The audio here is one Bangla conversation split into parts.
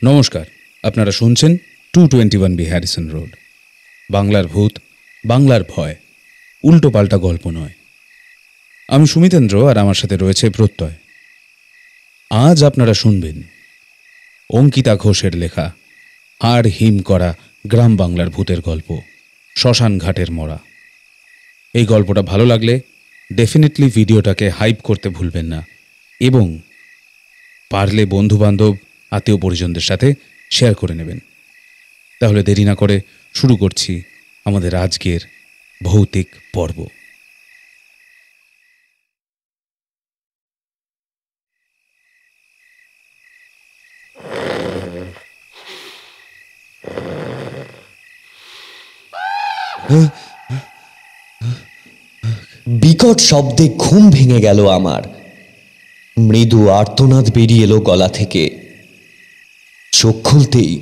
নমস্কার, আপনারা শুনছেন 221B হ্যারিসন রোড। বাংলার ভূত, বাংলার ভয়, উল্টো পাল্টা গল্প নয়। আমি সুমিতেন্দ্র, আর আমার সাথে রয়েছে প্রত্যয়। আজ আপনারা শুনবেন অঙ্কিতা ঘোষের লেখা হাড় হিম করা গ্রাম বাংলার ভূতের গল্প, শ্মশান ঘাটের মরা। এই গল্পটা ভালো লাগলে ডেফিনেটলি ভিডিওটাকে হাইপ করতে ভুলবেন না, এবং পারলে বন্ধুবান্ধব, আত্মীয় পরিজনদের সাথে শেয়ার করে নেবেন। তাহলে দেরি না করে শুরু করছি আমাদের আজকের ভৌতিক পর্ব। বিকট শব্দে ঘুম ভেঙে গেল আমার। মৃদু আর্তনাদ বেরিয়ে এলো গলা থেকে। চোখ খুলতেই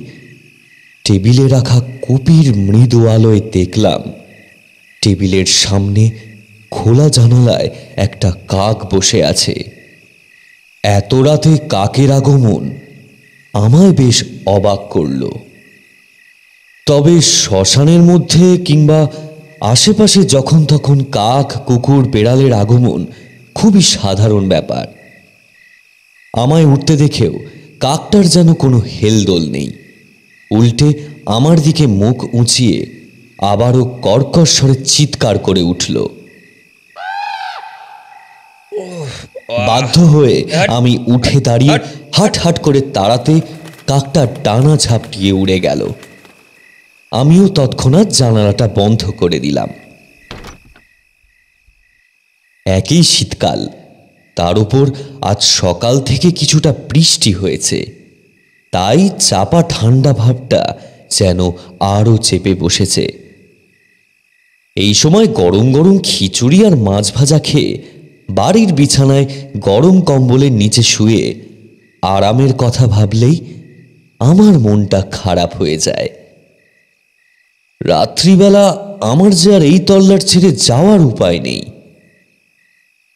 টেবিলে রাখা কুপির মৃদু আলোয় দেখলাম টেবিলের সামনে খোলা জানালায় একটা কাক বসে আছে। এত রাতে কাকের আগমন আমায় বেশ অবাক করল। তবে শ্মশানের মধ্যে কিংবা আশেপাশে যখন তখন কাক, কুকুর, বেড়ালের আগমন খুবই সাধারণ ব্যাপার। আমায় উঠতে দেখেও কাকটার যেন কোনো হেলদোল নেই। উল্টে আমার দিকে মুখ উঁচিয়ে আবারও কর্কশ স্বরে চিৎকার করে উঠল। বাধ্য হয়ে আমি উঠে দাঁড়িয়ে হাট হাট করে তাড়াতে কাকটা ডানা ঝাপটিয়ে উড়ে গেল। আমিও তৎক্ষণাৎ জানালাটা বন্ধ করে দিলাম। একই শীতকাল, তার উপর আজ সকাল থেকে কিছুটা বৃষ্টি হয়েছে, তাই চাপা ঠান্ডা ভাবটা যেন আরও চেপে বসেছে। এই সময় গরম গরম খিচুড়ি আর মাছ ভাজা খেয়ে বাড়ির বিছানায় গরম কম্বলের নিচে শুয়ে আরামের কথা ভাবলেই আমার মনটা খারাপ হয়ে যায়। রাত্রিবেলা আমার যে আর এই তল্লাট ছেড়ে যাওয়ার উপায় নেই।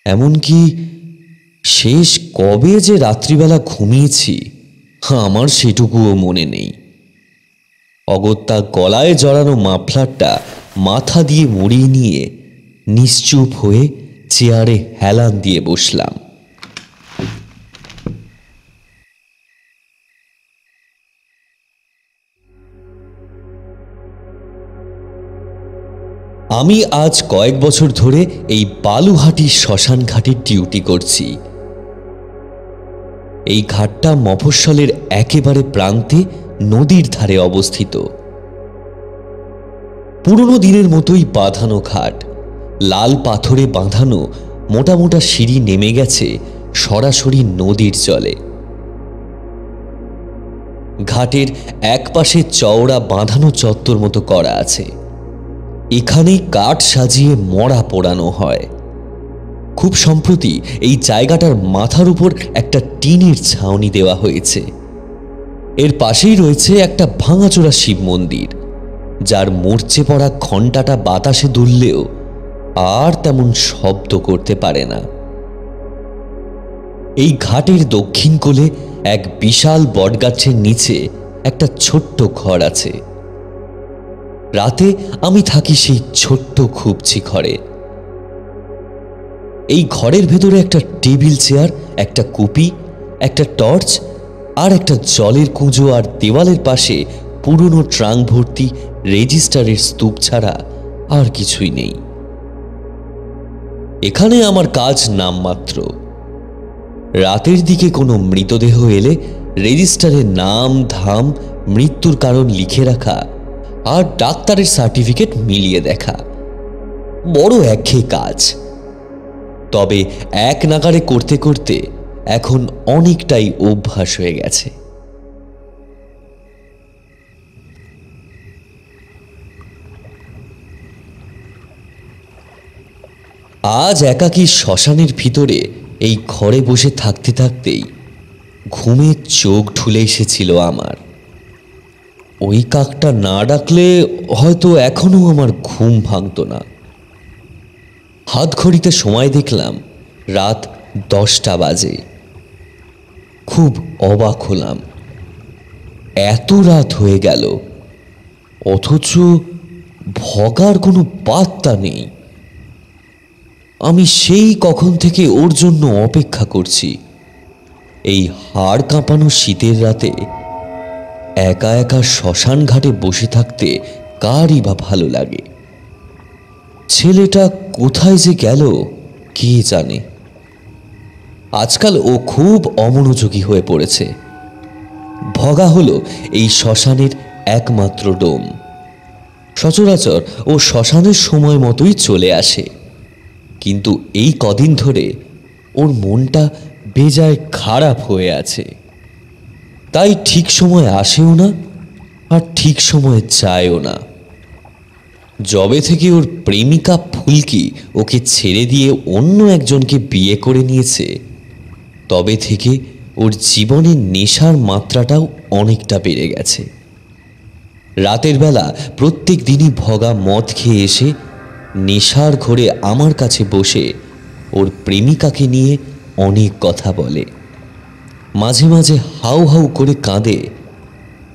এমনকি শেষ কবে যে রাত্রিবেলা ঘুমিয়েছি আমার সেটুকুও মনে নেই। অগত্যা গলায় জড়ানো মাফলারটা মাথা দিয়ে মুড়িয়ে নিয়ে নিশ্চুপ হয়ে চেয়ারে হেলান দিয়ে বসলাম। আমি আজ কয়েক বছর ধরে এই বালুহাটি শ্মশান ঘাটের ডিউটি করছি। এই ঘাটটা মফস্বলের একেবারে প্রান্তে নদীর ধারে অবস্থিত। পুরনো দিনের মতোই বাঁধানো ঘাট, লাল পাথরে বাঁধানো মোটা মোটা সিঁড়ি নেমে গেছে সরাসরি নদীর জলে। ঘাটের এক পাশে চওড়া বাঁধানো চত্বর মতো করা আছে। এখানেই কাঠ সাজিয়ে মরা পোড়ানো হয়। খুব সম্প্রতি এই জায়গাটার মাথার উপর একটা টিনের ছাউনি দেওয়া হয়েছে। এর পাশেই রয়েছে একটা ভাঙাচোরা শিব মন্দির, যার মরচে পড়া ঘণ্টাটা বাতাসে দুললেও আর তেমন শব্দ করতে পারে না। এই ঘাটের দক্ষিণ কোলে এক বিশাল বটগাছের নিচে একটা ছোট্ট ঘর আছে। রাতে আমি থাকি সেই ছোট্ট খুবছি ঘরে। এই ঘরের ভেতরে একটা টেবিল চেয়ার, একটা কুপি, একটা টর্চ আর একটা জলের কুঁজো, আর দেওয়ালের পাশে পুরনো ট্রাঙ্ক ভর্তি রেজিস্টারের স্তূপ ছাড়া আর কিছুই নেই। এখানে আমার কাজ নামমাত্র। রাতের দিকে কোনো মৃতদেহ এলে রেজিস্টারে নাম, ধাম, মৃত্যুর কারণ লিখে রাখা আর ডাক্তারের সার্টিফিকেট মিলিয়ে দেখা। বড় একঘেয়ে কাজ, তবে এক নাগারে করতে করতে এখন অনেকটাই অভ্যাস হয়ে গেছে। আজ একাকী শ্মশানের ভিতরে এই ঘরে বসে থাকতে থাকতেই ঘুমের চোখ ঢুলে এসেছিল আমার। ওই কাকটা না ডাকলে হয়তো এখনো আমার ঘুম ভাঙত না। হাত ঘড়িতে সময় দেখলাম রাত 10টা বাজে। খুব অবাক হলাম। এত রাত হয়ে গেল, অথচ ভগার কোনো পাত্তা নেই। আমি সেই কখন থেকে ওর জন্য অপেক্ষা করছি। এই হাড় কাঁপানো শীতের রাতে একা একা শ্মশান ঘাটে বসে থাকতে কারই বা ভালো লাগে। ছেলেটা কোথায় যে গেল কে জানে। আজকাল ও খুব অমনোযোগী হয়ে পড়েছে। ভগা হলো এই শ্মশানের একমাত্র ডোম। সচরাচর ও শ্মশানের সময় মতোই চলে আসে, কিন্তু এই কদিন ধরে ওর মনটা বেজায় খারাপ হয়ে আছে। তাই ঠিক সময় আসেও না, আর ঠিক সময়ে যায়ও না। যবে থেকে ওর প্রেমিকা ফুলকি ওকে ছেড়ে দিয়ে অন্য একজনকে বিয়ে করে নিয়েছে, তবে থেকে ওর জীবনের নেশার মাত্রাটাও অনেকটা বেড়ে গেছে। রাতের বেলা প্রত্যেক দিনই ভগা মদ খেয়ে এসে নেশার ঘোরে আমার কাছে বসে ওর প্রেমিকাকে নিয়ে অনেক কথা বলে। মাঝে মাঝে হাউ হাউ করে কাঁদে,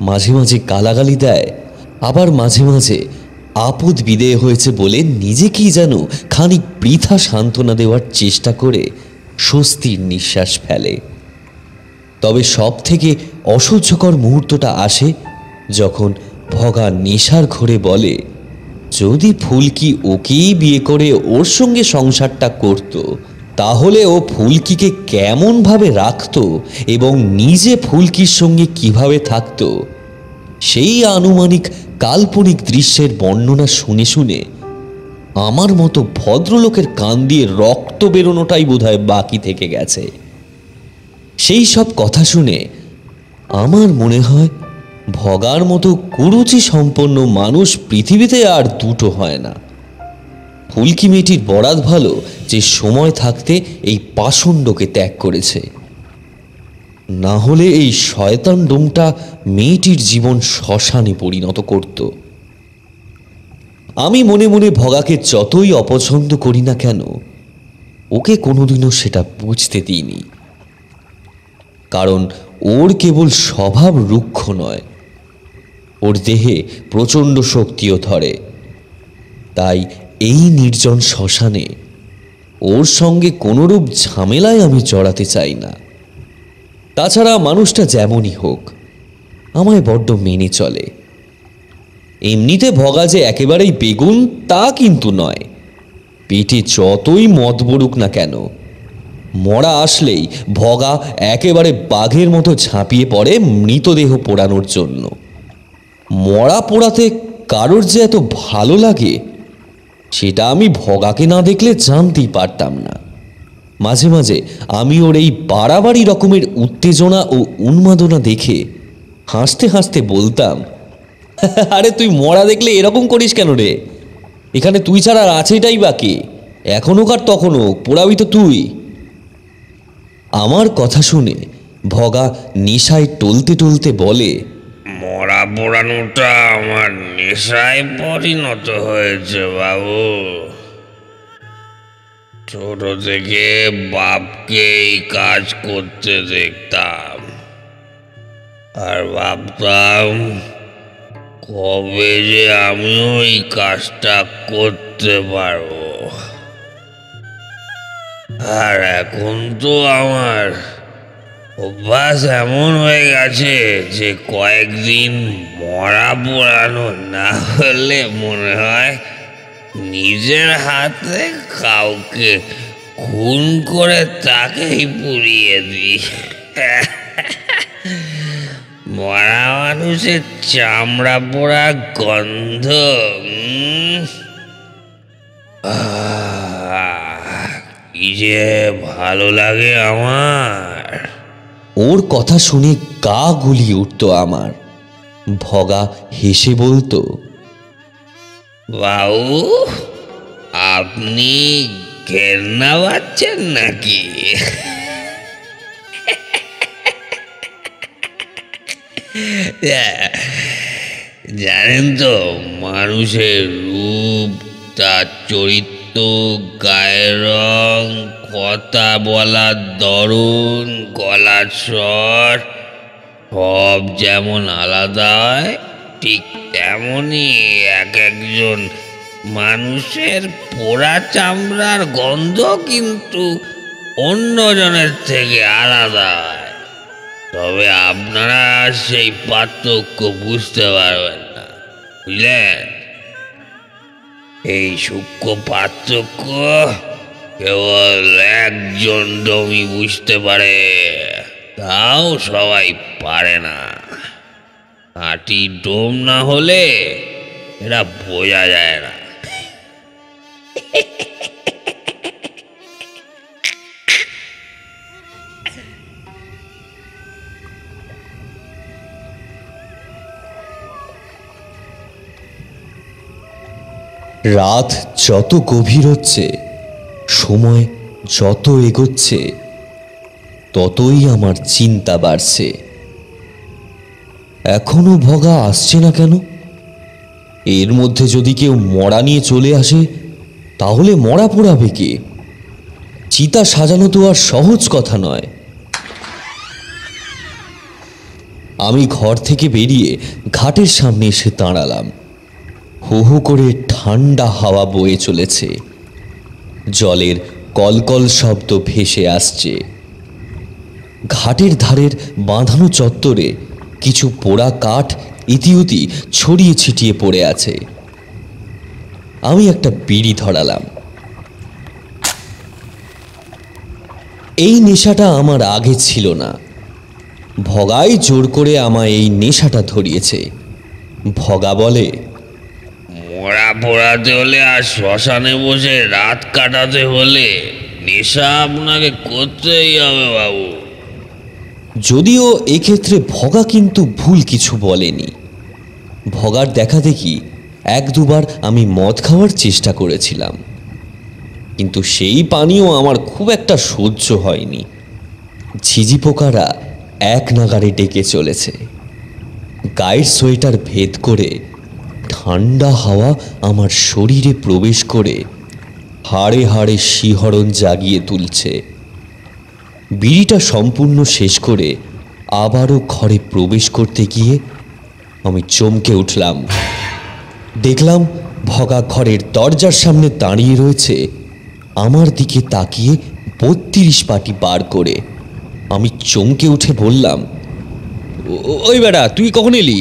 মাঝে মাঝে গালাগালি দেয়, আবার মাঝে মাঝে আপদ বিদেয় হয়েছে বলে নিজেকেই যেন খানিক বৃথা সান্ত্বনা দেওয়ার চেষ্টা করে স্বস্তির নিঃশ্বাস ফেলে। তবে সব থেকে অসহ্যকর মুহূর্তটা আসে যখন ভগা নেশার ঘোরে বলে, যদি ফুলকি ওকেই বিয়ে করে ওর সঙ্গে সংসারটা করত, তাহলে ও ফুলকিকে কেমনভাবে রাখত এবং নিজে ফুলকির সঙ্গে কিভাবে থাকত, সেই আনুমানিক কাল্পনিক দৃশ্যের বর্ণনা শুনে শুনে আমার মতো ভদ্রলোকের কান দিয়ে রক্ত বেরোনোটাই বোধহয় বাকি থেকে গেছে। সেই সব কথা শুনে আমার মনে হয় ভগার মতো কুরুচি সম্পন্ন মানুষ পৃথিবীতে আর দুটো হয় না। ফুলকি মেয়েটির বরাত ভালো যে সময় থাকতে এই পাষণ্ডকে ত্যাগ করেছে, না হলে এই শয়তান ডোমটা মেয়েটির জীবন শ্মশানে পরিণত করত। আমি মনে মনে ভগাকে যতই অপছন্দ করি না কেন, ওকে কোনোদিনও সেটা বুঝতে দিইনি। কারণ ওর কেবল স্বভাব রুক্ষ নয়, ওর দেহে প্রচণ্ড শক্তিও ধরে। তাই এই নির্জন শ্মশানে ওর সঙ্গে কোনোরূপ ঝামেলায় আমি জড়াতে চাই না। তাছাড়া মানুষটা যেমনই হোক আমায় বড্ড মেনে চলে। এমনিতে ভগা যে একেবারেই বেগুন তা কিন্তু নয়। পেটে যতই মদ বড়ুক না কেন, মরা আসলেই ভগা একেবারে বাঘের মতো ঝাঁপিয়ে পড়ে মৃতদেহ পোড়ানোর জন্য। মরা পোড়াতে কারোর যে এত ভালো লাগে সেটা আমি ভগাকে না দেখলে জানতেই পারতাম না। মাঝে মাঝে আমি ওর এই বাড়াবাড়ি রকমের উত্তেজনা ও উন্মাদনা দেখে হাসতে হাসতে বলতাম, আরে তুই মরা দেখলে এরকম করিস কেন রে? এখানে তুই ছাড়া আর আছেটাই বাকি, এখনো কার তখনও পোড়াবি তো তুই। আমার কথা শুনে ভগা নেশায় টলতে টলতে বলে, মরা পোড়ানোটা আমার নেশায় পরিণত হয়েছে বাবু। ছোট থেকে বাপকে এই কাজ করতে দেখতাম, আর ভাবতাম কবে যে আমিও এই কাজটা করতে পারবো। আর এখন তো আমার অভ্যাস এমন হয়ে গেছে যে কয়েকদিন মরা পোড়ানো না হলে মনে হয় নিজের হাতে কাউকে খুন করে তাকেই পুড়িয়ে দিই। মরা মানুষের চামড়া পোড়া গন্ধ কি যে ভালো লাগে আমার। ওর কথা শুনে গা গুলিয়ে উঠত আমার। ভগা হেসে বলতো, বাবু আপনি ঘেন্না পাচ্ছেন নাকি? জানেন তো, মানুষের রূপ, তার চরিত্র, গায়ের রং, কথা বলার ধরন, গলার স্বর সব যেমন আলাদা হয়, ঠিক তেমনই এক একজন মানুষের পোড়া চামড়ার গন্ধ কিন্তু অন্যজনের থেকে আলাদা হয়। তবে আপনারা সেই পার্থক্য বুঝতে পারবেন না, বুঝলেন? এই সূক্ষ্ম পার্থক্য কেবল একজন ডোমই বুঝতে পারে, তাও সবাই পারে না। খাঁটি ডোম না হলে এটা বোঝা যায় না। রাত যত গভীর হচ্ছে, সময় যত এগোচ্ছে, ততই আমার চিন্তা বাড়ছে। এখনো ভগা আসছে না কেন? এর মধ্যে যদি কেউ মরা নিয়ে চলে আসে, তাহলে মরা পোড়াবে কে? চিতা সাজানো তো আর সহজ কথা নয়। আমি ঘর থেকে বেরিয়ে ঘাটের সামনে এসে দাঁড়ালাম। হো হো করে ঠান্ডা হাওয়া বয়ে চলেছে, জলের কলকল শব্দ ভেসে আসছে। ঘাটের ধারের বাঁধানো চত্বরে কিছু পোড়া কাঠ ইতিউতি ছড়িয়ে ছিটিয়ে পড়ে আছে। আমি একটা বিড়ি ধরালাম। এই নেশাটা আমার আগে ছিল না, ভগাই জোর করে আমায় এই নেশাটা ধরিয়েছে। ভগা বলে, মরা পোড়াতে হলে আর শ্মশানে বসে রাত কাটাতে হলে নেশা আপনাকে করতেই হবে বাবু। যদিও এক্ষেত্রে ভগা কিন্তু ভুল কিছু বলেনি। ভগার দেখা দেখি এক দুবার আমি মদ খাওয়ার চেষ্টা করেছিলাম, কিন্তু সেই পানীয় আমার খুব একটা সহ্য হয়নি। ঝিঝি পোকারা এক নাগাড়ে ডেকে চলেছে। গায়ের সোয়েটার ভেদ করে ঠান্ডা হাওয়া আমার শরীরে প্রবেশ করে হাড়ে হাড়ে শিহরণ জাগিয়ে তুলছে। বিড়িটা সম্পূর্ণ শেষ করে আবারও ঘরে প্রবেশ করতে গিয়ে আমি চমকে উঠলাম। দেখলাম ভগা ঘরের দরজার সামনে দাঁড়িয়ে রয়েছে, আমার দিকে তাকিয়ে 32 পাটি বার করে। আমি চমকে উঠে বললাম, ওই বেটা, তুই কখন এলি?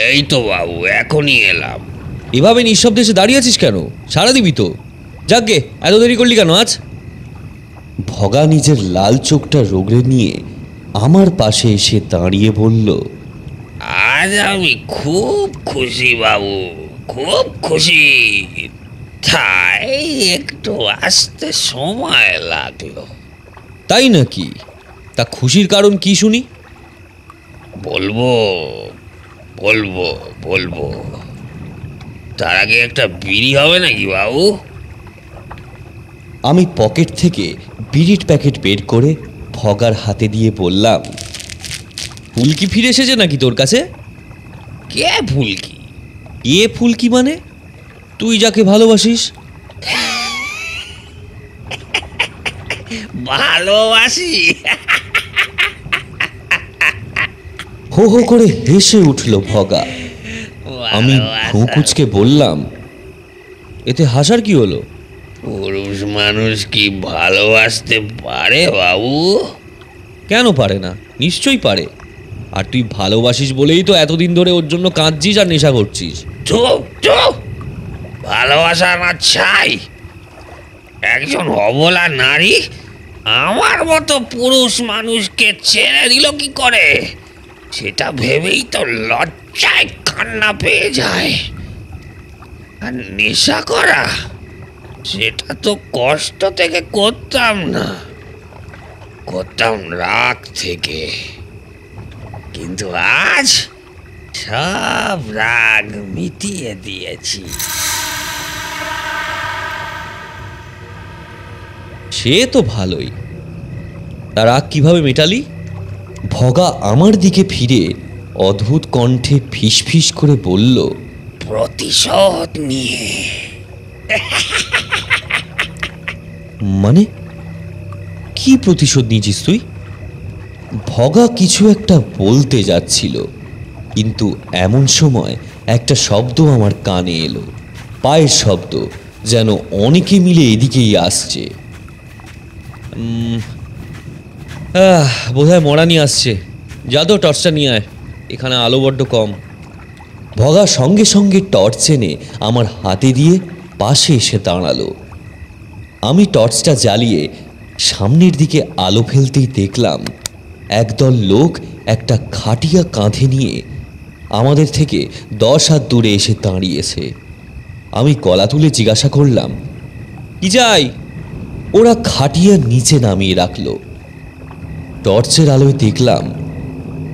এই তো বাবু, এখনই এলাম। এভাবে নিঃশব্দে এসে দাঁড়িয়ে আছিস কেন? সারা দিবি তো। যাকগে, এত দেরি করলি কেন আজ? ভগা নিজের লাল চোখটা রোগড়ে নিয়ে আমার পাশে এসে দাঁড়িয়ে বলল, আজ আমি খুব খুশি বাবু, খুব খুশি। তাই একটু আসতে সময় লাগলো। তাই নাকি? তা খুশির কারণ কি শুনি? বলবো বলবো বলবো তার আগে একটা বিড়ি হবে নাকি বাবু? আমি পকেট থেকে বিড়ির প্যাকেট বের করে ভগার হাতে দিয়ে বললাম, ফুলকি ফিরে এসেছে নাকি তোর কাছে? কে ফুলকি? এ ফুলকি মানে? তুই যাকে ভালোবাসিস। ভালোবাসি? হো হো করে হেসে উঠল ভগা। আমি ভ্রুকুচকে বললাম, এতে হাসার কি হলো? পুরুষ মানুষ কি ভালোবাসতে পারে বাবু? কেন পারে না? নিশ্চয়ই পারে। আর তুই ভালোবাসিস বলেই তো এতদিন ধরে ওর জন্য কাঁদছিস আর নেশা করছিস। চুপ চুপ! ভালোবাসা না চাই? একজন অবলা নারী আমার মতো পুরুষ মানুষকে ছেড়ে দিল কি করে? সেটা ভেবেই তো লজ্জায় কান্না পেয়ে যায়। আর নেশা করা, সেটা তো কষ্ট থেকে করতাম না, করতাম রাগ থেকে। কিন্তু আজ সব রাগ মিটিয়ে দিয়েছি। সে তো ভালোই। তার রাগ কিভাবে মেটালি? ভগা আমার দিকে ফিরে অদ্ভুত কণ্ঠে ফিসফিস করে বলল, প্রতিশোধ নিয়ে। মানে কি প্রতিশোধ নিয়েছিস তুই? ভগা কিছু একটা বলতে যাচ্ছিল, কিন্তু এমন সময় একটা শব্দ আমার কানে এলো, পায়ের শব্দ, যেন অনেকে মিলে এদিকেই আসছে। বোধহয় মরা নিয়ে আসছে, যা তো টর্চটা নিয়ে আয়, এখানে আলো বড্ড কম। ভগা সঙ্গে সঙ্গে টর্চ এনে আমার হাতে দিয়ে পাশে এসে দাঁড়ালো। আমি টর্চটা জ্বালিয়ে সামনের দিকে আলো ফেলতেই দেখলাম একদল লোক একটা খাটিয়া কাঁধে নিয়ে আমাদের থেকে 10 হাত দূরে এসে দাঁড়িয়েছে। আমি গলা তুলে জিজ্ঞাসা করলাম, কি চাই? ওরা খাটিয়ার নিচে নামিয়ে রাখলো। টর্চের আলোয় দেখলাম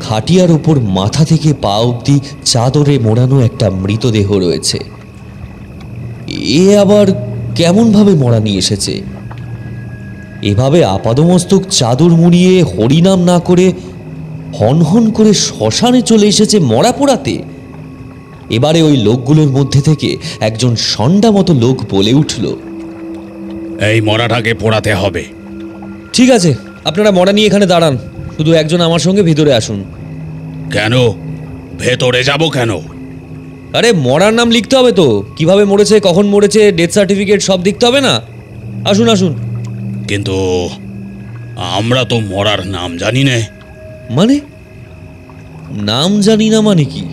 খাটিয়ার ওপর মাথা থেকে পা অবধি চাদরে মোড়ানো একটা মৃতদেহ রয়েছে। এ আবার কেমনভাবে মরা নিয়ে এসেছে? এভাবে আপাদমস্তক চাদর মুড়িয়ে হরিনাম না করে হনহন করে শ্মশানে চলে এসেছে মরা পোড়াতে। এবারে ওই লোকগুলোর মধ্যে থেকে একজন ষণ্ডা মতো লোক বলে উঠল, এই মরাটাকে পোড়াতে হবে। ঠিক আছে, আপনারা মরা নিয়ে এখানে দাঁড়ান, শুধু একজন আমার সঙ্গে ভিতরে আসুন। কেন? ভেতরে যাব কেন? আরে মরার নাম লিখতে হবে তো, কিভাবে মরেছে, কখন মরেছে, ডেথ সার্টিফিকেট সব দেখতে হবে না? আসুন আসুন। কিন্তু আমরা তো মরার নাম জানি না। মানে নাম জানি না মানে কি?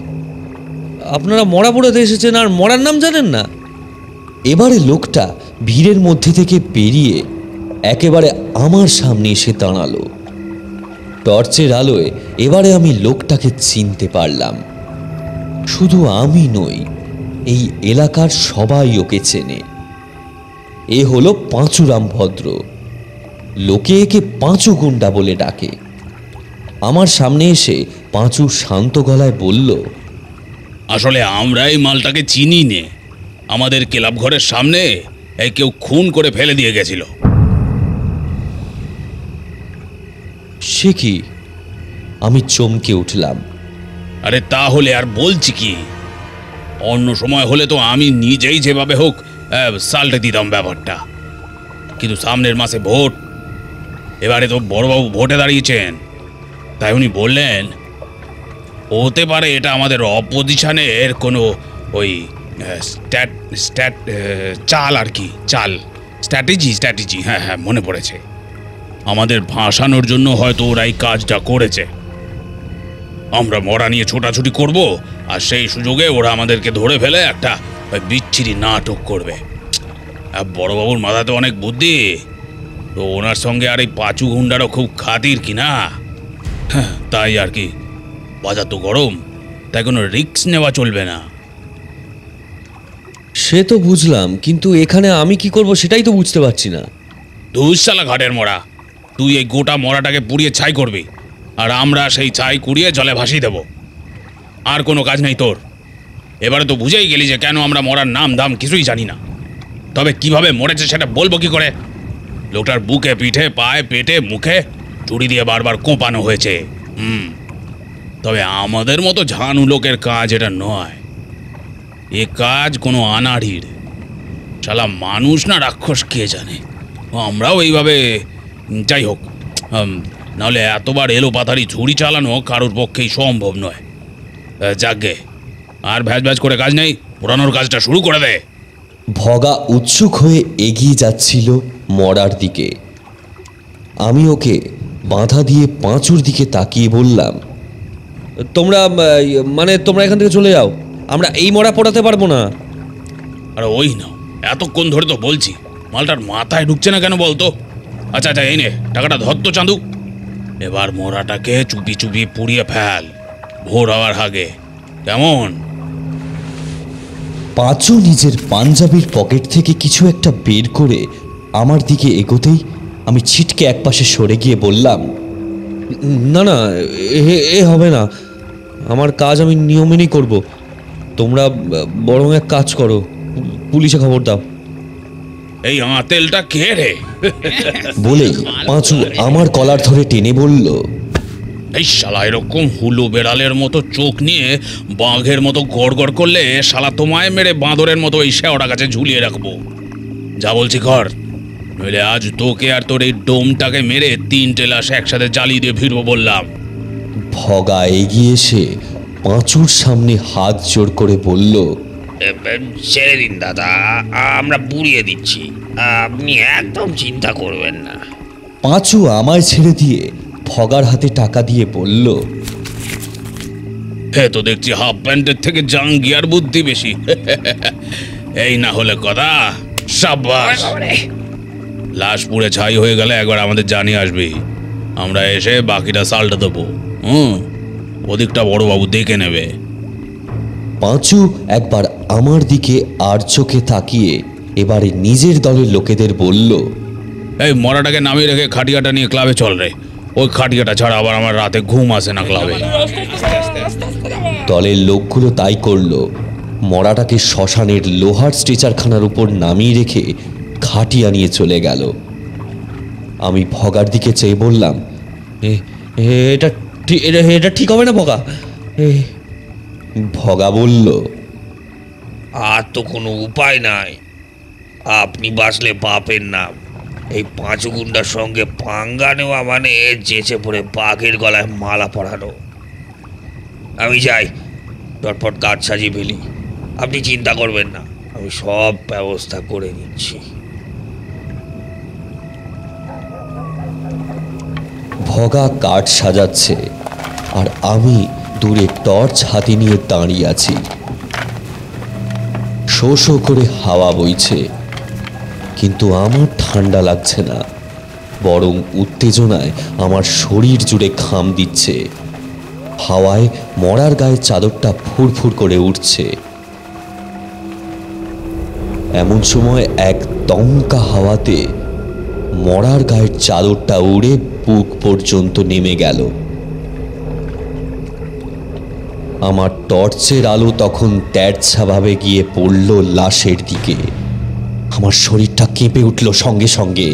আপনারা মরা পোড়াতে এসেছেন আর মরার নাম জানেন না? এবারে লোকটা ভিড়ের মধ্যে থেকে বেরিয়ে একেবারে আমার সামনে এসে দাঁড়ালো। টর্চের আলোয় এবারে আমি লোকটাকে চিনতে পারলাম। শুধু আমি নই, এই এলাকার সবাই ওকে চেনে। এ হলো পাঁচুরাম ভদ্র, লোকে একে পাঁচু গুন্ডা বলে ডাকে। আমার সামনে এসে পাঁচু শান্ত গলায় বলল, আসলে আমরা এই মালটাকে চিনি নে। আমাদের ক্লাব ঘরের সামনে এই কেউ খুন করে ফেলে দিয়ে গেছিল। সে কি? আমি চমকে উঠলাম। আরে তাহলে আর বলছি কি, অন্য সময় হলে তো আমি নিজেই যেভাবে হোক সাল্টে দিতাম ব্যাপারটা, কিন্তু সামনের মাসে ভোট, এবারে তো বড়বাবু ভোটে দাঁড়িয়েছেন, তাই উনি বললেন হতে পারে এটা আমাদের অপোজিশনের কোনো ওই চাল আর কি, চাল, স্ট্র্যাটেজি। হ্যাঁ হ্যাঁ, মনে পড়েছে। আমাদের ভাসানোর জন্য হয়তো ওরা এই কাজটা করেছে। আমরা মরা নিয়ে ছোটাছুটি করব, আর সেই সুযোগে ওরা আমাদেরকে ধরে ফেলে একটা ওই বিচ্ছিরি নাটক করবে। বড়বাবুর মাথাতে অনেক বুদ্ধি, তো ওনার সঙ্গে আর এই পাঁচু গুন্ডারও খুব খাতির কি না, তাই আর কি। বাজার তো গরম, তাই কোনো রিস্ক নেওয়া চলবে না। সে তো বুঝলাম, কিন্তু এখানে আমি কি করব সেটাই তো বুঝতে পারছি না। দুঃশালা ঘাটের মরা, তুই এই গোটা মরাটাকে পুড়িয়ে ছাই করবি, আর আমরা সেই ছাই কুড়িয়ে জলে ভাসিয়ে দেব। আর কোনো কাজ নেই তোর। এবারে তো বুঝেই গেলি যে কেন আমরা মরার নাম দাম কিছুই জানি না। তবে কিভাবে মরেছে সেটা বলবো কি করে? লোকটার বুকে, পিঠে, পায়ে, পেটে, মুখে চুড়ি দিয়ে বারবার কোপানো হয়েছে। তবে আমাদের মতো ঝানু লোকের কাজ এটা নয়। এ কাজ কোনো আনাড়ির। শালা মানুষ না রাক্ষস কে জানে। আমরাও এইভাবে, যাই হোক, নাহলে এতবার এলো পাতারি ঝুড়ি চালানো কারোর পক্ষেই সম্ভব নয়। যাকগে, আর ভ্যাজ করে কাজ নেই, পোড়ানোর কাজটা শুরু করে দে। ভগা উৎসুক হয়ে এগিয়ে যাচ্ছিল মরার দিকে। আমি ওকে বাধা দিয়ে পাঁচুর দিকে তাকিয়ে বললাম, তোমরা তোমরা এখান থেকে চলে যাও, আমরা এই মরা পোড়াতে পারবো না। আর ওই না, এতক্ষণ ধরে তো বলছি, মালটার মাথায় ঢুকছে না কেন বলতো? আচ্ছা এই নে টাকাটা ধর তো চাঁদু, এবার মরাটাকে চুপি চুপি পুড়িয়ে ফেল, ভোর হওয়ার আগে, কেমন? পাঁচু নিজের পাঞ্জাবির পকেট থেকে কিছু একটা বের করে আমার দিকে এগোতেই আমি ছিটকে একপাশে সরে গিয়ে বললাম, না না, এ হবে না, আমার কাজ আমি নিয়ম মেনেই করব। তোমরা বরং এক কাজ করো, পুলিশে খবর দাও। এই আঁতেলটা কে রে? বলেই পাঁচু আমার কলার ধরে টেনে বলল, এই শালা এরকম হুলো বেড়ালের মতো চোখ নিয়ে বাঘের মতো গড় করলে শালা তোমায় মেরে বাঁদরের মতো এই শেওড়া গাছে ঝুলিয়ে রাখবো। যা বলছি কর। নইলে আজ তোকে আর তোর এই ডোমটাকে মেরে 3টে লাশ একসাথে জ্বালিয়ে দিয়ে ফিরবো বললাম। ভগা এগিয়ে এসে পাঁচুর সামনে হাত জোড় করে বলল, ছেড়ে দিন দাদা, আমরা পুড়িয়ে দিচ্ছি, আপনি একদম চিন্তা করবেন না। পাঁচু আমায় ছেড়ে দিয়ে ভগার হাতে টাকা দিয়ে বলল, হে তো দেখছি হাফ প্যান্টের থেকে জাঙ্গিয়ার বুদ্ধি বেশি। এই না হলে কথা। সাব্বাস। লাশ পুড়ে ছাই হয়ে গেলে একবার আমাদের জানিয়ে আসবি, আমরা এসে বাকিটা সালটা দেবো। ওদিকটা বড়বাবু দেখে নেবে। পাঁচু একবার আমার দিকে আর চোখে তাকিয়ে এবারে নিজের দলের লোকেদের বলল, এই মরাটাকে নামিয়ে রেখে খাটিয়াটা নিয়ে ক্লাবে চল রে। ওই খাটিয়াটা ছাড়া আবার আমার রাতে ঘুম আসে না ক্লাবে। দলের লোকগুলো তাই করলো। মরাটাকে শ্মশানের লোহার স্ট্রেচারখানার উপর নামিয়ে রেখে খাটিয়া নিয়ে চলে গেল। আমি ভগার দিকে চেয়ে বললাম, এটা ঠিক হবে না ভগা। ভগা বলল, আর তো কোনো উপায় নাই, আপনি বাঁচলে বাপের নাম। এই পাঁচু গুন্ডার সঙ্গে পাঙ্গা নেওয়া মানে যেচে পড়ে বাঘের গলায় মালা পরানো। আমি যাই, চটপট কাজ সাজিয়ে ফেলি। আপনি চিন্তা করবেন না, আমি সব ব্যবস্থা করে নিচ্ছি। ভগা কাঠ সাজাচ্ছে আর আমি দূরে টর্চ হাতে নিয়ে দাঁড়িয়ে আছি। শো শো করে হাওয়া বইছে, কিন্তু আমার ঠান্ডা লাগছে না, বরং উত্তেজনায় আমার শরীর জুড়ে ঘাম দিচ্ছে। হাওয়ায় মরার গায়ে চাদরটা ফুরফুর করে উঠছে। এমন সময় এক দমকা হাওয়াতে মরার গায়ের চাদরটা উড়ে বুক পর্যন্ত নেমে গেল। আমার টর্চের আলো তখন তেরছাভাবে গিয়ে পড়ল লাশের দিকে। আমার শরীরটা কেঁপে উঠল সঙ্গে সঙ্গে।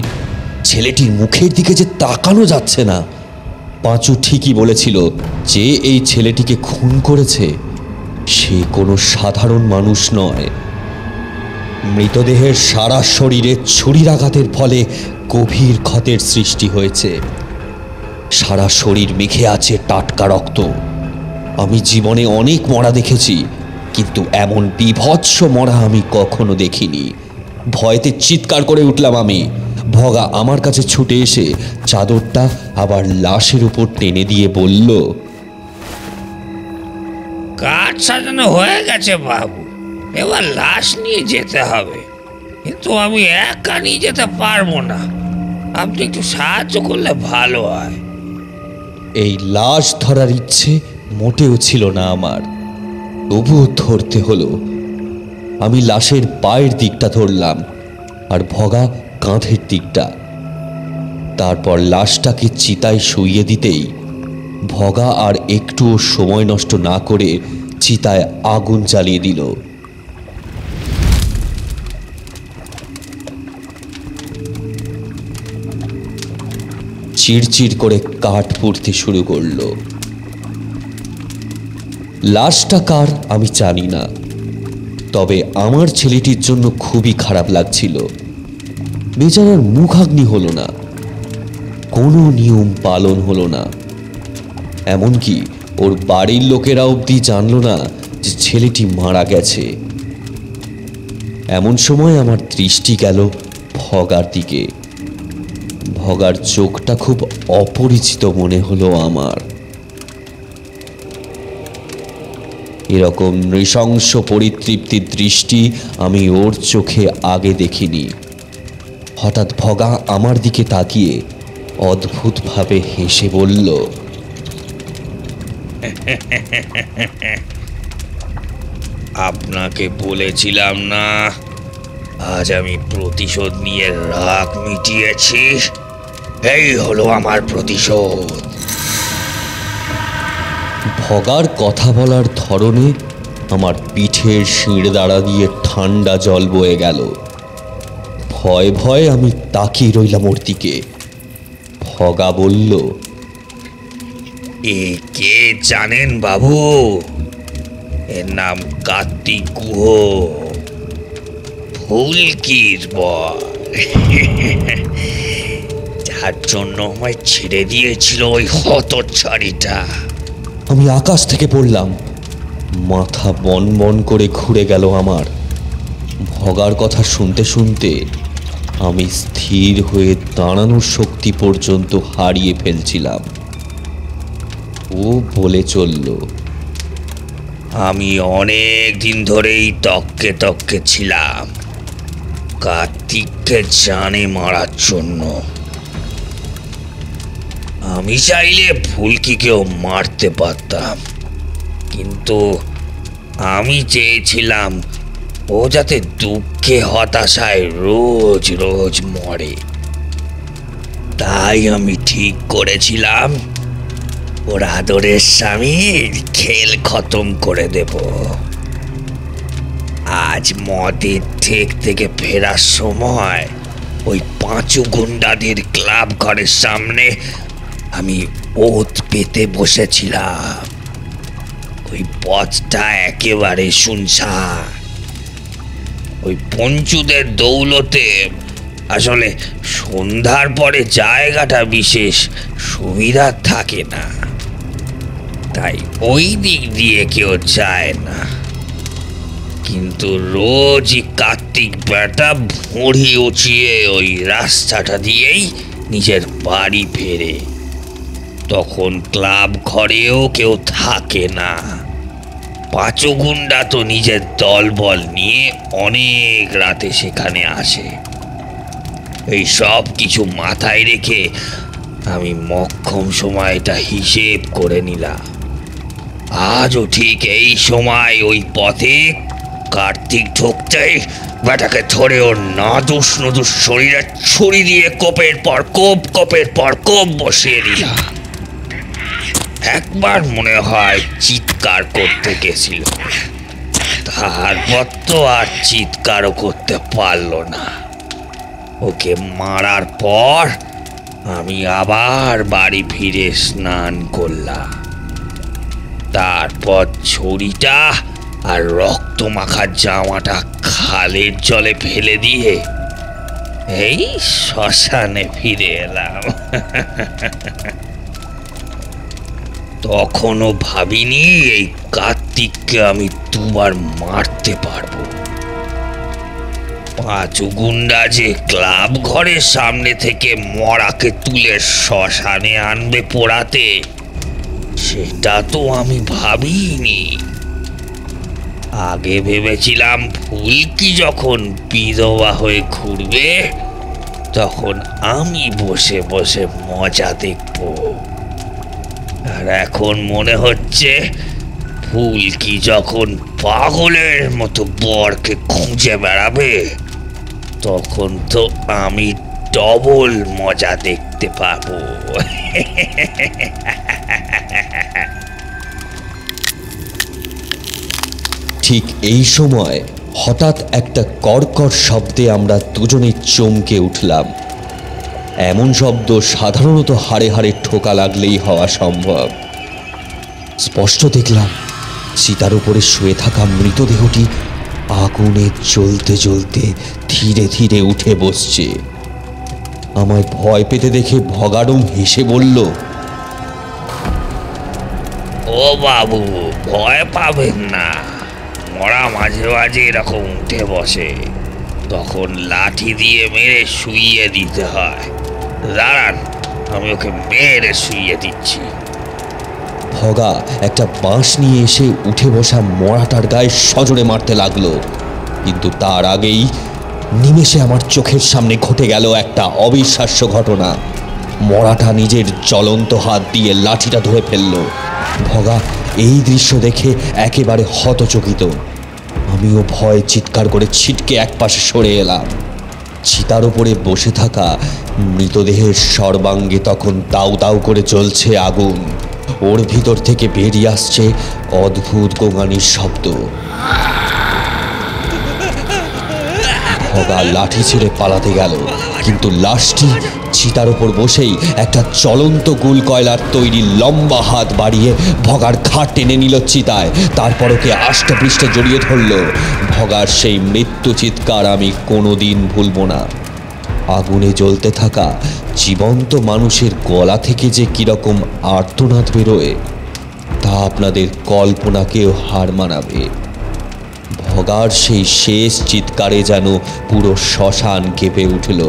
ছেলেটির মুখের দিকে যে তাকানো যাচ্ছে না। পাঁচু ঠিকই বলেছিল যে এই ছেলেটিকে খুন করেছে সে কোনো সাধারণ মানুষ নয়। মৃতদেহের সারা শরীরে ছুরির আঘাতের ফলে গভীর ক্ষতের সৃষ্টি হয়েছে। সারা শরীর মেখে আছে টাটকা রক্ত। আমি জীবনে অনেক মরা দেখেছি, কিন্তু এমন বীভৎস মরা আমি কখনো দেখিনি। ভয়েতে চিৎকার করে উঠলাম আমি। ভগা আমার কাছে ছুটে এসে চাদরটা আবার লাশের উপর টেনে দিয়ে বলল, কাঠ সাজানো হয়ে গেছে বাবু, এবার লাশ নিয়ে যেতে হবে। কিন্তু আমি একা নিয়ে যেতে পারবো না, আপনি একটু সাহায্য করলে ভালো হয়। এই লাশ ধরার ইচ্ছে মোটেও ছিল না আমার, তবুও ধরতে হলো। আমি লাশের পায়ের দিকটা ধরলাম আর ভগা কাঁধের দিকটা। তারপর লাশটাকে চিতায় শুইয়ে দিতেই ভগা আর একটুও সময় নষ্ট না করে চিতায় আগুন জ্বালিয়ে দিল। চিড়চিড় করে কাঠ পুড়তে শুরু করলো। লাশটা কার আমি জানি না, তবে আমার ছেলেটির জন্য খুবই খারাপ লাগছিল। বেচারার মুখাগ্নি হলো না, কোনো নিয়ম পালন হলো না, এমনকি ওর বাড়ির লোকেরা অবধি জানলো না যে ছেলেটি মারা গেছে। এমন সময় আমার দৃষ্টি গেল ভগার দিকে। ভগার চোখটা খুব অপরিচিত মনে হলো আমার। এরকম নৃশংস পরিতৃপ্তির দৃষ্টি আমি ওর চোখে আগে দেখিনি। হঠাৎ ভগা আমার দিকে তাকিয়ে অদ্ভুতভাবে হেসে বলল, আপনাকে বলেছিলাম না আজ আমি প্রতিশোধ নিয়ে রাগ মিটিয়েছি। এই হলো আমার প্রতিশোধ। ভগার কথা বলার ধরনে আমার পিঠের শিরদাঁড়া দিয়ে ঠান্ডা জল বয়ে গেল। ভয়ে ভয়ে আমি তাকিয়ে রইলাম ওর দিকে। ভগা বলল, এ কে জানেন বাবু? এর নাম কার্তিক গুহ, ফুলকির বল। যার জন্য আমায় ছেড়ে দিয়েছিল ওই হতচ্ছাড়িটা। আমি আকাশ থেকে পড়লাম, মাথা বন বন করে ঘুরে গেল আমার। ভগার কথা শুনতে শুনতে আমি স্থির হয়ে দাঁড়ানোর শক্তি পর্যন্ত হারিয়ে ফেলছিলাম। ও বলে চলল, আমি অনেক দিন ধরেই তককে তককে ছিলাম কার্তিককে জানে মারার জন্য। আমি চাইলে ফুলকিকেও মারতে পারতাম, কিন্তু আমি চেয়েছিলাম ও যাতে দুঃখে হতাশায় রোজ রোজ মরে। তাই আমি ঠিক করেছিলাম ওর আদরের স্বামীর খেল খতম করে দেব। আজ মদের ঠেক থেকে ফেরার সময় ওই পাঁচু গুন্ডাদের ক্লাব ঘরের সামনে আমি ওত পেতে বসেছিলাম। ওই পথটা একেবারে শুনশান। ওই পঞ্চুদের দৌলতে আসলে সন্ধ্যার পরে জায়গাটা বিশেষ সুবিধা থাকে না, তাই ওই দিক দিয়ে কেউ যায় না। কিন্তু রোজই কার্তিক বেটা ভুঁড়ি উঁচিয়ে ওই রাস্তাটা দিয়েই নিজের বাড়ি ফেরে। তখন ক্লাব ঘরেও কেউ থাকে না। পাঁচু গুন্ডা তো নিজের দলবল নিয়ে অনেক রাতে সেখানে আসে। এই সব কিছু মাথায় রেখে আমি মক্ষম সময়টা হিসেব করে নিলাম। আজও ঠিক এই সময় ওই পথে কার্তিক ঢুকতেই বেটাকে ধরে ওর নাদুস নদুস শরীরে ছুরি দিয়ে কোপের পর কোপ বসিয়ে দিলাম। একবার মনে হয় চিৎকার করতে গেছিল, তারপর তো আর চিৎকারও করতে পারলো না। ওকে মারার পর আমি আবার বাড়ি ফিরে স্নান করলাম। তারপর ছুরিটা আর রক্ত মাখা জামাটা খালের জলে ফেলে দিয়ে এই শ্মশানে ফিরে এলাম। তখনও ভাবিনি এই কার্তিককে আমি দুবার মারতে পারবো। পাঁচু গুন্ডা যে ক্লাব ঘরের সামনে থেকে মরাকে তুলে শ্মশানে আনবে পোড়াতে, সেটা তো আমি ভাবিনি। আগে ভেবেছিলাম ফুলকি যখন বিধবা হয়ে ঘুরবে তখন আমি বসে বসে মজা দেখব। আর এখন মনে হচ্ছে ফুলকি যখন পাগলের মতো বরকে খুঁজে বেড়াবে তখন তো আমি ডবল মজা দেখতে পাবো। ঠিক এই সময় হঠাৎ একটা কড়কড় শব্দে আমরা দুজনে চমকে উঠলাম। এমন শব্দ সাধারণত হাড়ে হাড়ে ঠোকা লাগলেই হওয়া সম্ভব। স্পষ্ট দেখলাম চিতার উপরে শুয়ে থাকা মৃতদেহটি আগুনে জ্বলতে জ্বলতে ধীরে ধীরে উঠে বসছে। আমায় ভয় পেতে দেখে ভগাড়ম হেসে বলল, ও বাবু, ভয় পাবেন না। মরা মাঝে মাঝে এরকম উঠে বসে, তখন লাঠি দিয়ে মেরে শুইয়ে দিতে হয়। দাঁড়ান, আমি ওকে মেরে শুইয়ে দিচ্ছি। ভগা একটা বাঁশ নিয়ে এসে উঠে বসা মরাটার গায়ে সজোরে মারতে লাগলো। কিন্তু তার আগেই নিমেষে আমার চোখের সামনে ঘটে গেল একটা অবিশ্বাস্য ঘটনা। মরাটা নিজের জ্বলন্ত হাত দিয়ে লাঠিটা ধরে ফেলল। ভগা এই দৃশ্য দেখে একেবারে হতচকিত। আমিও ভয়ে চিৎকার করে ছিটকে একপাশে সরে এলাম। চিতার উপরে বসে থাকা মৃতদেহের সর্বাঙ্গে তখন দাউ দাউ করে জ্বলছে আগুন। ওর ভিতর থেকে বেরিয়ে আসছে অদ্ভুত গোঙানির শব্দ। ভগা লাঠি ছেড়ে পালাতে গেল, কিন্তু লাশটি চিতার উপর বসেই একটা চলন্ত গুল কয়লার তৈরি লম্বা হাত বাড়িয়ে ভগার ঘাড় টেনে নিল চিতায়। তারপর ওকে আষ্টে পৃষ্ঠে জড়িয়ে ধরল। ভগার সেই মৃত্যু চিৎকার আমি কোনোদিন ভুলব না। আগুনে জ্বলতে থাকা জীবন্ত মানুষের গলা থেকে যে কিরকম আর্তনাদ বেরোয় তা আপনাদের কল্পনাকেও হার মানাবে। ভগার সেই শেষ চিৎকারে যেন পুরো শ্মশান কেঁপে উঠল।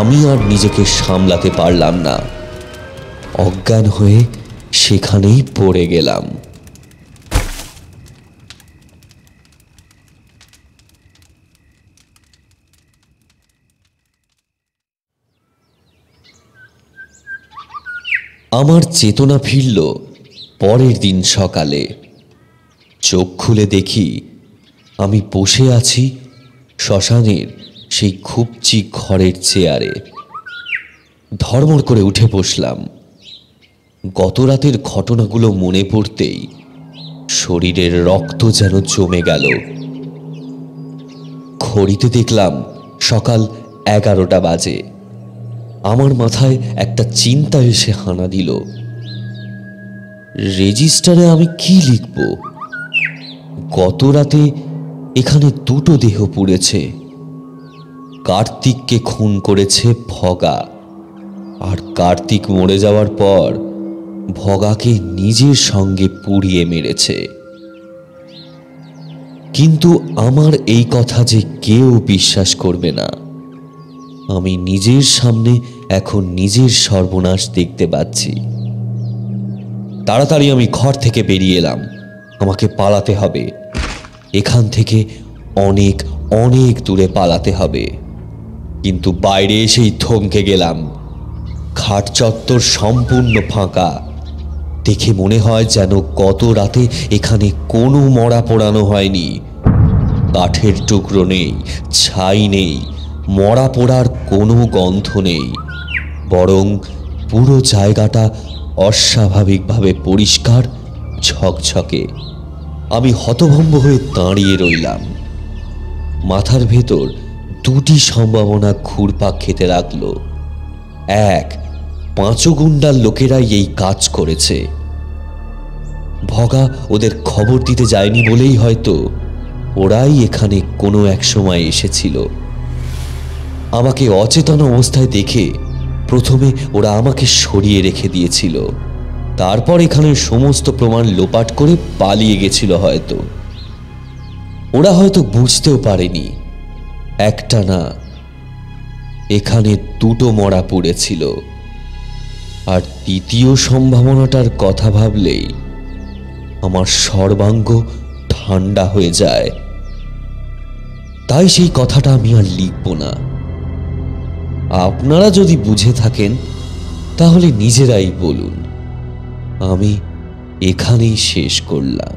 আমি আর নিজেকে সামলাতে পারলাম না, অজ্ঞান হয়ে সেখানেই পড়ে গেলাম। আমার চেতনা ফিরল পরের দিন সকালে। চোখ খুলে দেখি আমি বসে আছি শ্মশানের সেই খুবচি ঘরের চেয়ারে। ধড়মড় করে উঠে বসলাম। গত রাতের ঘটনাগুলো মনে পড়তেই শরীরের রক্ত যেন জমে গেল। ঘড়িতে দেখলাম সকাল 11টা বাজে। আমার মাথায় একটা চিন্তা এসে হানা দিল। রেজিস্টারে আমি কি লিখব? গত রাতে এখানে দুটো দেহ পুড়েছে। কার্তিককে খুন করেছে ভগা, আর কার্তিক মরে যাওয়ার পর ভগাকে নিজের সঙ্গে পুড়িয়ে মেরেছে। কিন্তু আমার এই কথা যে কেউ বিশ্বাস করবে না। আমি নিজের সামনে এখন নিজের সর্বনাশ দেখতে পাচ্ছি। তাড়াতাড়ি আমি ঘর থেকে বেরিয়ে এলাম। আমাকে পালাতে হবে, এখান থেকে অনেক অনেক দূরে পালাতে হবে। কিন্তু বাইরে এসেই থমকে গেলাম। ঘাট চত্বর সম্পূর্ণ ফাঁকা। দেখে মনে হয় যেন গত রাতে এখানে কোনো মরা পোড়ানো হয়নি। কাঠের টুকরো নেই, ছাই নেই, মরা পোড়ার কোনো গন্ধ নেই। বরং পুরো জায়গাটা অস্বাভাবিকভাবে পরিষ্কার, ঝকঝকে। আমি হতভম্ব হয়ে দাঁড়িয়ে রইলাম। মাথার ভেতর দুটি সম্ভাবনা ঘুরপাক খেতে লাগলো। এক, পাঁচু গুন্ডার লোকেরাই এই কাজ করেছে। ভগা ওদের খবর দিতে যায়নি বলেই হয়তো ওরাই এখানে কোনো এক সময় এসেছিল। আমাকে অচেতন অবস্থায় দেখে প্রথমে ওরা আমাকে সরিয়ে রেখে দিয়েছিল। তারপর এখানের সমস্ত প্রমাণ লোপাট করে পালিয়ে গেছিল হয়তো। ওরা হয়তো বুঝতেও পারেনি একটা না, এখানে দুটো মরা পড়েছিল। আর দ্বিতীয় সম্ভাবনাটার কথা ভাবলেই আমার সর্বাঙ্গ ঠান্ডা হয়ে যায়। তাই সেই কথাটা আমি আর লিখব না। আপনারা যদি বুঝে থাকেন তাহলে নিজেরাই বলুন। আমি এখানেই শেষ করলাম।